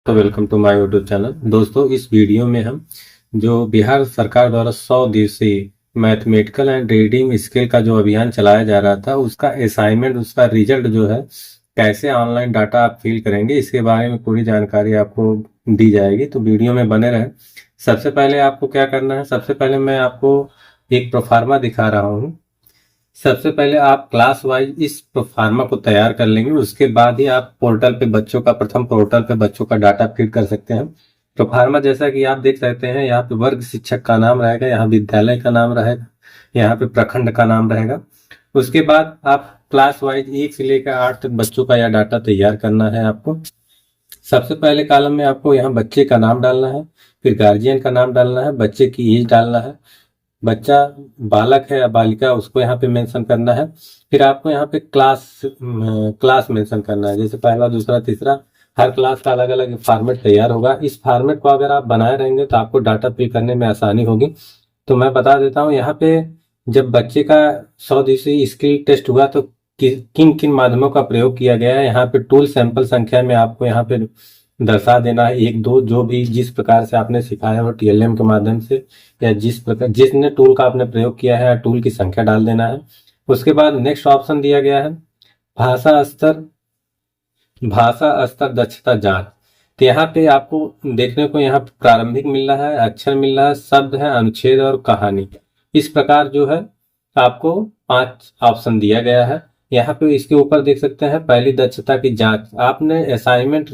तो welcome to my YouTube channel. दोस्तों, इस वीडियो में हम जो बिहार सरकार द्वारा 100 दिवसीय मैथमेटिकल एंड रीडिंग स्किल का जो अभियान चलाया जा रहा था, उसका असाइनमेंट, उसका रिजल्ट जो है, कैसे ऑनलाइन डाटा आप फिल करेंगे, इसके बारे में पूरी जानकारी आपको दी जाएगी। तो वीडियो में बने रहें। सबसे पहले आपको क्या करना है, सबसे पहले मैं आपको एक प्रोफार्मा दिखा रहा हूँ। सबसे पहले आप क्लास वाइज इस प्रोफार्मा को तैयार कर लेंगे, उसके बाद ही आप पोर्टल पे बच्चों का, प्रथम पोर्टल पे बच्चों का डाटा फीड कर सकते हैं। प्रोफार्मा जैसा कि आप देख सकते हैं, यहाँ पे वर्ग शिक्षक का नाम रहेगा, यहाँ विद्यालय का नाम रहेगा, यहाँ पे प्रखंड का नाम रहेगा। उसके बाद आप क्लास वाइज 1 से लेकर 8 तक बच्चों का यह डाटा तैयार करना है आपको। सबसे पहले कॉलम में आपको यहाँ बच्चे का नाम डालना है, फिर गार्जियन का नाम डालना है, बच्चे की एज डालना है, बच्चा बालक है या बालिका उसको यहाँ पे मेंशन करना है। फिर आपको यहाँ पे क्लास मेंशन करना है, जैसे पहला, दूसरा, तीसरा, हर क्लास का अलग अलग फॉर्मेट तैयार होगा। इस फॉर्मेट को अगर आप बनाए रहेंगे तो आपको डाटा फिल करने में आसानी होगी। तो मैं बता देता हूँ, यहाँ पे जब बच्चे का 100 दिवसीय स्किल टेस्ट हुआ तो किन किन माध्यमों का प्रयोग किया गया है, यहाँ पे टूल सैंपल संख्या में आपको यहाँ पे दर्शा देना है, 1 2, जो भी जिस प्रकार से आपने सिखाया हो टीएलएम के माध्यम से, या जिस प्रकार जिसने टूल का आपने प्रयोग किया है, टूल की संख्या डाल देना है। उसके बाद नेक्स्ट ऑप्शन दिया गया है भाषा स्तर, भाषा स्तर दक्षता जांच। तो यहाँ पे आपको देखने को यहाँ प्रारंभिक मिल रहा है, अक्षर मिल रहा है, शब्द है, अनुच्छेद और कहानी। इस प्रकार जो है आपको 5 ऑप्शन दिया गया है। यहाँ पे इसके ऊपर देख सकते हैं पहली दक्षता की जांच। आपने असाइनमेंट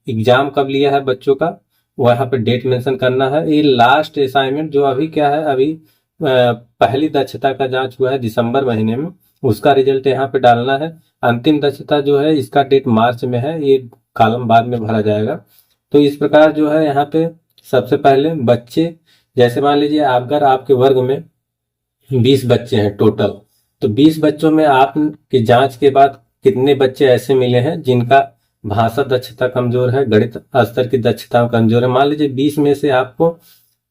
एग्जाम कब लिया है बच्चों का, वहाँ पे डेट मेंशन करना है। ये लास्ट असाइनमेंट जो अभी क्या है, अभी पहली दक्षता का जांच हुआ है दिसंबर महीने में, उसका रिजल्ट यहाँ पे डालना है। अंतिम दक्षता जो है इसका डेट मार्च में है, ये कॉलम बाद में भरा जाएगा। तो इस प्रकार जो है यहाँ पे सबसे पहले बच्चे, जैसे मान लीजिए अगर आपके वर्ग में 20 बच्चे हैं टोटल, तो 20 बच्चों में आपकी जांच के बाद कितने बच्चे ऐसे मिले हैं जिनका भाषा दक्षता कमजोर है, गणित स्तर की दक्षता कमजोर है। मान लीजिए 20 में से आपको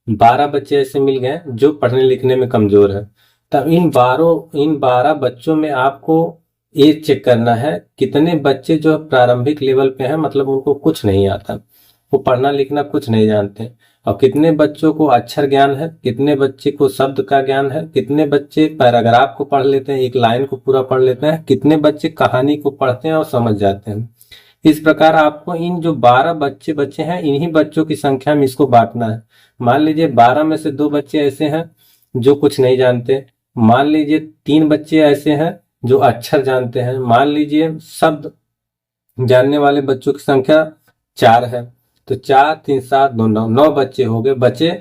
12 बच्चे ऐसे मिल गए जो पढ़ने लिखने में कमजोर है। तब इन 12 बच्चों में आपको ये चेक करना है कितने बच्चे जो प्रारंभिक लेवल पे हैं, मतलब उनको कुछ नहीं आता, वो पढ़ना लिखना कुछ नहीं जानते, और कितने बच्चों को अक्षर ज्ञान है, कितने बच्चे को शब्द का ज्ञान है, कितने बच्चे पैराग्राफ को पढ़ लेते हैं, एक लाइन को पूरा पढ़ लेते हैं, कितने बच्चे कहानी को पढ़ते हैं और समझ जाते हैं। इस प्रकार आपको इन जो 12 बच्चे बच्चे हैं, इन्हीं बच्चों की संख्या में इसको बांटना है। मान लीजिए 12 में से 2 बच्चे ऐसे हैं जो कुछ नहीं जानते, मान लीजिए 3 बच्चे ऐसे हैं जो अक्षर जानते हैं, मान लीजिए शब्द जानने वाले बच्चों की संख्या 4 है, तो 4 3 7 2 9, 9 बच्चे हो गए, बचे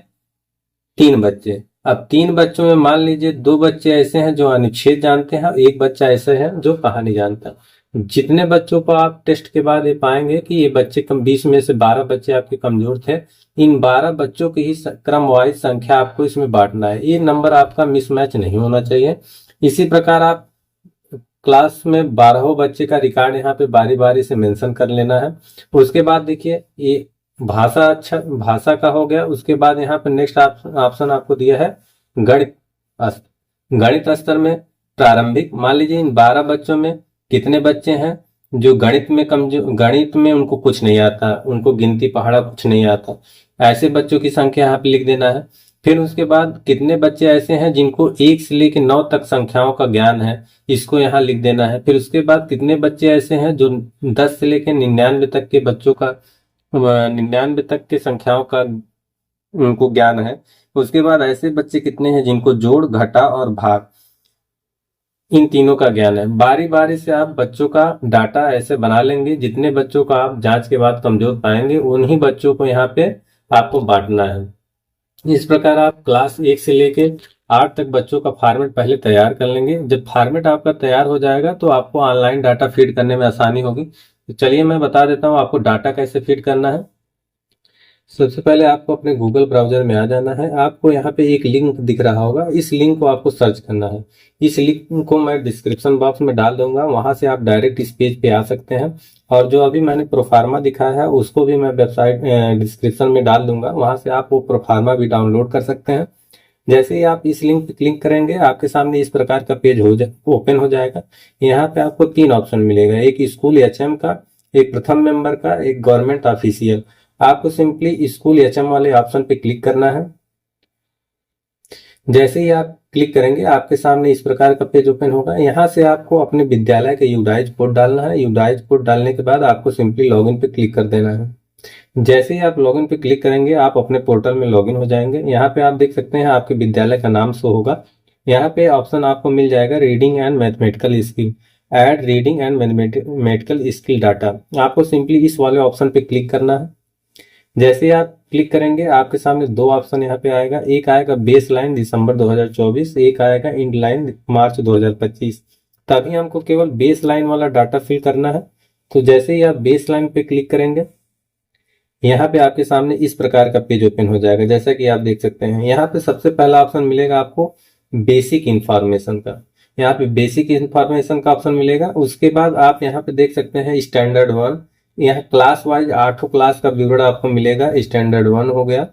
3 बच्चे। अब 3 बच्चों में मान लीजिए 2 बच्चे ऐसे हैं जो अनुच्छेद जानते हैं, 1 बच्चा ऐसे है जो कहानी जानता है। जितने बच्चों को आप टेस्ट के बाद ये पाएंगे कि ये बच्चे कम, 20 में से 12 बच्चे आपके कमजोर थे, इन 12 बच्चों की ही क्रम वाइज संख्या आपको इसमें बांटना है। ये नंबर आपका मिसमैच नहीं होना चाहिए। इसी प्रकार आप क्लास में 12 बच्चे का रिकॉर्ड यहाँ पे बारी बारी से मेंशन कर लेना है। उसके बाद देखिए ये भाषा, अच्छा भाषा का हो गया। उसके बाद यहाँ पे नेक्स्ट ऑप्शन आपको दिया है गणित स्तर। गणित स्तर में प्रारंभिक, मान लीजिए इन 12 बच्चों में कितने बच्चे हैं जो गणित में कमजोर, गणित में उनको कुछ नहीं आता, उनको गिनती पहाड़ा कुछ नहीं आता, ऐसे बच्चों की संख्या यहाँ पे लिख देना है। फिर उसके बाद कितने बच्चे ऐसे हैं जिनको 1 से लेकर 9 तक संख्याओं का ज्ञान है, इसको यहाँ लिख देना है। फिर उसके बाद कितने बच्चे ऐसे हैं जो 10 से लेकर 99 तक के बच्चों का, 99 तक के संख्याओं का उनको ज्ञान है। उसके बाद ऐसे बच्चे कितने हैं जिनको जोड़, घटा और भाग, इन तीनों का ज्ञान है। बारी बारी से आप बच्चों का डाटा ऐसे बना लेंगे, जितने बच्चों का आप जांच के बाद कमजोर पाएंगे उन्हीं बच्चों को यहाँ पे आपको बांटना है। इस प्रकार आप क्लास 1 से लेके 8 तक बच्चों का फॉर्मेट पहले तैयार कर लेंगे। जब फॉर्मेट आपका तैयार हो जाएगा तो आपको ऑनलाइन डाटा फीड करने में आसानी होगी। तो चलिए मैं बता देता हूँ आपको डाटा कैसे फीड करना है। सबसे पहले आपको अपने गूगल ब्राउजर में आ जाना है। आपको यहाँ पे एक लिंक दिख रहा होगा, इस लिंक को आपको सर्च करना है। इस लिंक को मैं डिस्क्रिप्शन बॉक्स में डाल दूंगा, वहां से आप डायरेक्ट इस पेज पे आ सकते हैं। और जो अभी मैंने प्रोफार्मा दिखाया है उसको भी मैं वेबसाइट डिस्क्रिप्शन में डाल दूंगा, वहां से आप वो प्रोफार्मा भी डाउनलोड कर सकते हैं। जैसे ही आप इस लिंक पे क्लिक करेंगे आपके सामने इस प्रकार का पेज ओपन हो जाएगा। यहाँ पे आपको 3 ऑप्शन मिलेगा, एक स्कूल एचएम का, एक प्रथम मेंबर का, एक गवर्नमेंट ऑफिशियल। आपको सिंपली स्कूल एचएम वाले ऑप्शन पे क्लिक करना है। जैसे ही आप क्लिक करेंगे आपके सामने इस प्रकार का पेज ओपन होगा। यहाँ से आपको अपने विद्यालय का यूडाइज कोड डालना है। यूडाइज कोड डालने के बाद आपको सिंपली लॉगिन पे क्लिक कर देना है। जैसे ही आप लॉगिन पे क्लिक करेंगे आप अपने पोर्टल में लॉगिन हो जाएंगे। यहाँ पे आप देख सकते हैं आपके विद्यालय का नाम शो होगा। यहाँ पे ऑप्शन आपको मिल जाएगा reading and mathematical skill, add reading and mathematical skill data. आपको सिंपली इस वाले ऑप्शन पे क्लिक करना है। जैसे ही आप क्लिक करेंगे आपके सामने दो ऑप्शन यहाँ पे आएगा। एक आएगा बेस लाइन दिसंबर 2024, एक आएगा इंड लाइन मार्च 2025। तभी हमको केवल बेस लाइन वाला डाटा फिल करना है। तो जैसे ही आप बेस लाइन पे क्लिक करेंगे यहाँ पे आपके सामने इस प्रकार का पेज ओपन हो जाएगा। जैसा कि आप देख सकते हैं यहाँ पे सबसे पहला ऑप्शन मिलेगा आपको बेसिक इंफॉर्मेशन का। यहाँ पे बेसिक इंफॉर्मेशन का ऑप्शन मिलेगा। उसके बाद आप यहाँ पे देख सकते हैं स्टैंडर्ड 1। यहाँ क्लास वाइज 8 क्लास का विवरण आपको मिलेगा। स्टैंडर्ड 1 हो गया।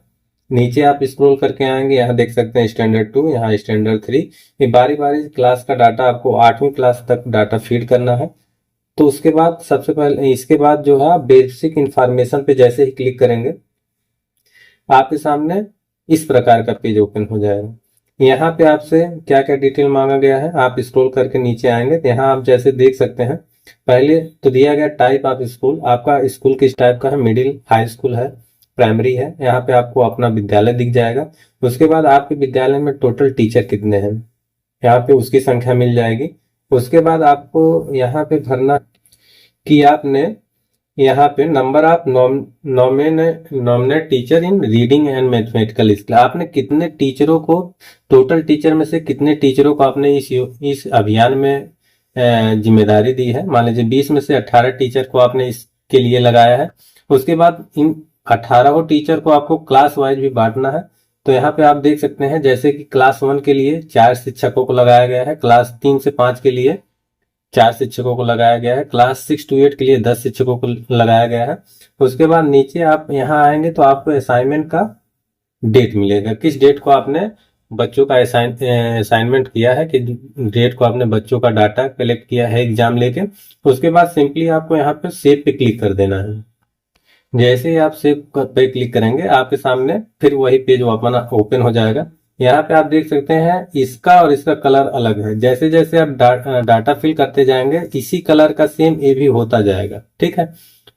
नीचे आप स्क्रॉल करके आएंगे, यहाँ देख सकते हैं स्टैंडर्ड 2, यहाँ स्टैंडर्ड 3। ये बारी बारी क्लास का डाटा आपको 8वीं क्लास तक डाटा फीड करना है। तो उसके बाद सबसे पहले इसके बाद जो है बेसिक इंफॉर्मेशन पे जैसे ही क्लिक करेंगे आपके सामने इस प्रकार का पेज ओपन हो जाएगा। यहाँ पे आपसे क्या क्या डिटेल मांगा गया है, आप स्क्रॉल करके नीचे आएंगे तो यहाँ आप जैसे देख सकते हैं पहले तो दिया गया टाइप ऑफ स्कूल। आपका स्कूल किस टाइप का है, मिडिल, हाई स्कूल है, प्राइमरी है। यहाँ पे आपको अपना विद्यालय दिख जाएगा। उसके बाद आपके विद्यालय में टोटल टीचर कितने हैं, यहाँ पे उसकी संख्या मिल जाएगी। उसके बाद आपको यहाँ पे भरना कि आपने यहाँ पे number of nominate teacher in reading and mathematical skill, आपने कितने टीचरों को, टोटल टीचर में से कितने टीचरों को आपने इस अभियान में जिम्मेदारी दी है। मान लीजिए 20 में से 18 टीचर को आपने इसके लिए लगाया है। उसके बाद इन 18 टीचर को आपको क्लास वाइज भी बांटना है। तो यहाँ पे आप देख सकते हैं जैसे कि क्लास 1 के लिए 4 शिक्षकों को लगाया गया है, क्लास 3 से 5 के लिए 4 शिक्षकों को लगाया गया है, क्लास 6 to 8 के लिए 10 शिक्षकों को लगाया गया है। उसके बाद नीचे आप यहाँ आएंगे तो आपको असाइनमेंट का डेट मिलेगा, किस डेट को आपने बच्चों का असाइनमेंट किया है, कि डेट को आपने बच्चों का डाटा कलेक्ट किया है एग्जाम लेके। उसके बाद सिंपली आपको यहाँ पे सेव पे क्लिक कर देना है। जैसे ही आप सेव पे क्लिक करेंगे आपके सामने फिर वही पेज ओपन हो जाएगा। यहाँ पे आप देख सकते हैं इसका और इसका कलर अलग है। जैसे जैसे आप डाटा फिल करते जाएंगे इसी कलर का सेम ये भी होता जाएगा। ठीक है,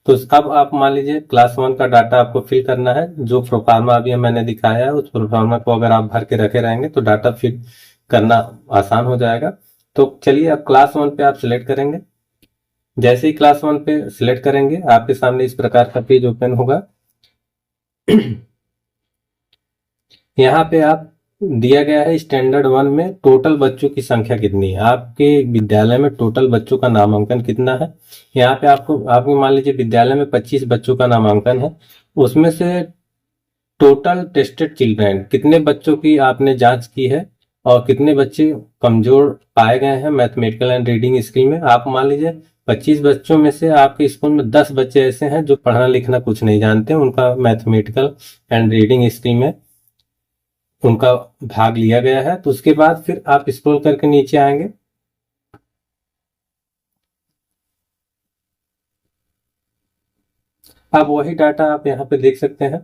तो अब आप मान लीजिए क्लास 1 का डाटा आपको फिल करना है। जो प्रोफार्मा अभी मैंने दिखाया है उस प्रोफार्मा को अगर आप भर के रखे रहेंगे तो डाटा फिल करना आसान हो जाएगा। तो चलिए अब क्लास 1 पे आप सिलेक्ट करेंगे। जैसे ही क्लास 1 पे सिलेक्ट करेंगे आपके सामने इस प्रकार का पेज ओपन होगा। यहाँ पे आप दिया गया है स्टैंडर्ड 1 में टोटल बच्चों की संख्या कितनी है, आपके विद्यालय में टोटल बच्चों का नामांकन कितना है। यहाँ पे आपको मान लीजिए विद्यालय में 25 बच्चों का नामांकन है। उसमें से टोटल टेस्टेड चिल्ड्रेन कितने बच्चों की आपने जांच की है और कितने बच्चे कमजोर पाए गए हैं मैथमेटिकल एंड रीडिंग स्किल में। आप मान लीजिए 25 बच्चों में से आपके स्कूल में 10 बच्चे ऐसे हैं जो पढ़ना लिखना कुछ नहीं जानते, उनका मैथमेटिकल एंड रीडिंग स्किल में उनका भाग लिया गया है। तो उसके बाद फिर आप स्क्रॉल करके नीचे आएंगे। अब वही डाटा आप यहाँ पे देख सकते हैं।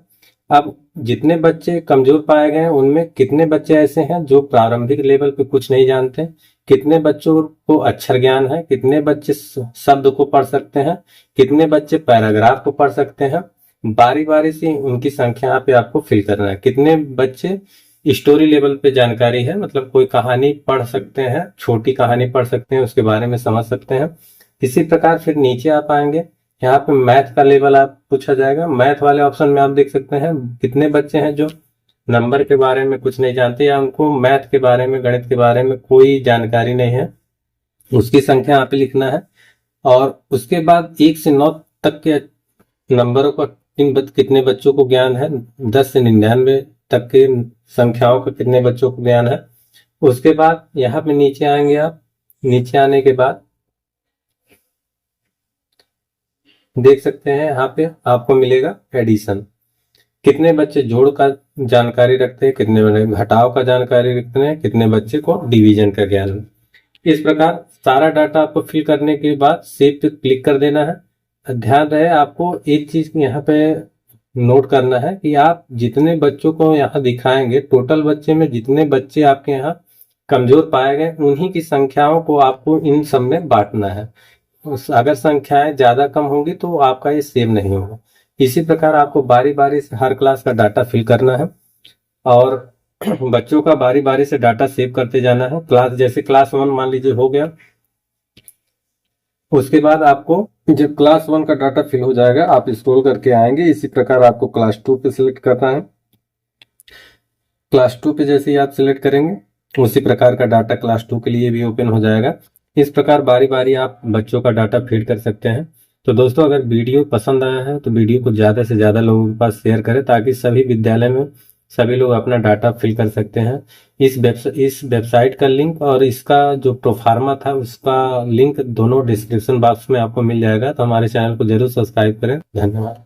अब जितने बच्चे कमजोर पाए गए हैं उनमें कितने बच्चे ऐसे हैं जो प्रारंभिक लेवल पे कुछ नहीं जानते, कितने बच्चों को अक्षर ज्ञान है, कितने बच्चे शब्द को पढ़ सकते हैं, कितने बच्चे पैराग्राफ को पढ़ सकते हैं। बारी बारी से उनकी संख्या यहाँ पे आपको फिल करना है। कितने बच्चे स्टोरी लेवल पे जानकारी है, मतलब कोई कहानी पढ़ सकते हैं, छोटी कहानी पढ़ सकते हैं, उसके बारे में समझ सकते हैं। इसी प्रकार फिर नीचे आप आएंगे, यहाँ पे मैथ का लेवल आप पूछा जाएगा। मैथ वाले ऑप्शन में आप देख सकते हैं कितने बच्चे हैं जो नंबर के बारे में कुछ नहीं जानते या उनको मैथ के बारे में, गणित के बारे में कोई जानकारी नहीं है, उसकी संख्या यहाँ पे लिखना है। और उसके बाद 1 से 9 तक के नंबरों का कितने बच्चों को ज्ञान है, 10 से 99 तक के संख्याओं का कितने बच्चों को ज्ञान है। उसके बाद यहाँ पे नीचे आएंगे आप। नीचे आने के बाद देख सकते हैं यहाँ पे आपको मिलेगा एडिशन, कितने बच्चे जोड़ का जानकारी रखते हैं, कितने बच्चे घटाव का जानकारी रखते हैं, कितने बच्चे को डिवीजन का ज्ञान है। इस प्रकार सारा डाटा आपको फिल करने के बाद सेव पे क्लिक कर देना है। ध्यान रहे आपको एक चीज यहाँ पे नोट करना है कि आप जितने बच्चों को यहाँ दिखाएंगे, टोटल बच्चे में जितने बच्चे आपके यहाँ कमजोर पाए गए, उन्हीं की संख्याओं को आपको इन सब में बांटना है। अगर संख्याएं ज्यादा कम होंगी तो आपका ये सेव नहीं होगा। इसी प्रकार आपको बारी बारी से हर क्लास का डाटा फिल करना है और बच्चों का बारी बारी से डाटा सेव करते जाना है। जैसे क्लास 1 मान लीजिए हो गया, उसके बाद आपको जब क्लास 1 का डाटा फिल हो जाएगा आप स्क्रॉल करके आएंगे। इसी प्रकार आपको क्लास 2 पे सिलेक्ट करना है। क्लास 2 पे जैसे ही आप सिलेक्ट करेंगे उसी प्रकार का डाटा क्लास 2 के लिए भी ओपन हो जाएगा। इस प्रकार बारी बारी आप बच्चों का डाटा फीड कर सकते हैं। तो दोस्तों, अगर वीडियो पसंद आया है तो वीडियो को ज़्यादा से ज़्यादा लोगों के पास शेयर करें, ताकि सभी विद्यालय में सभी लोग अपना डाटा फिल कर सकते हैं। इस वेबसाइट का लिंक और इसका जो प्रोफार्मा था उसका लिंक दोनों डिस्क्रिप्शन बॉक्स में आपको मिल जाएगा। तो हमारे चैनल को जरूर सब्सक्राइब करें। धन्यवाद।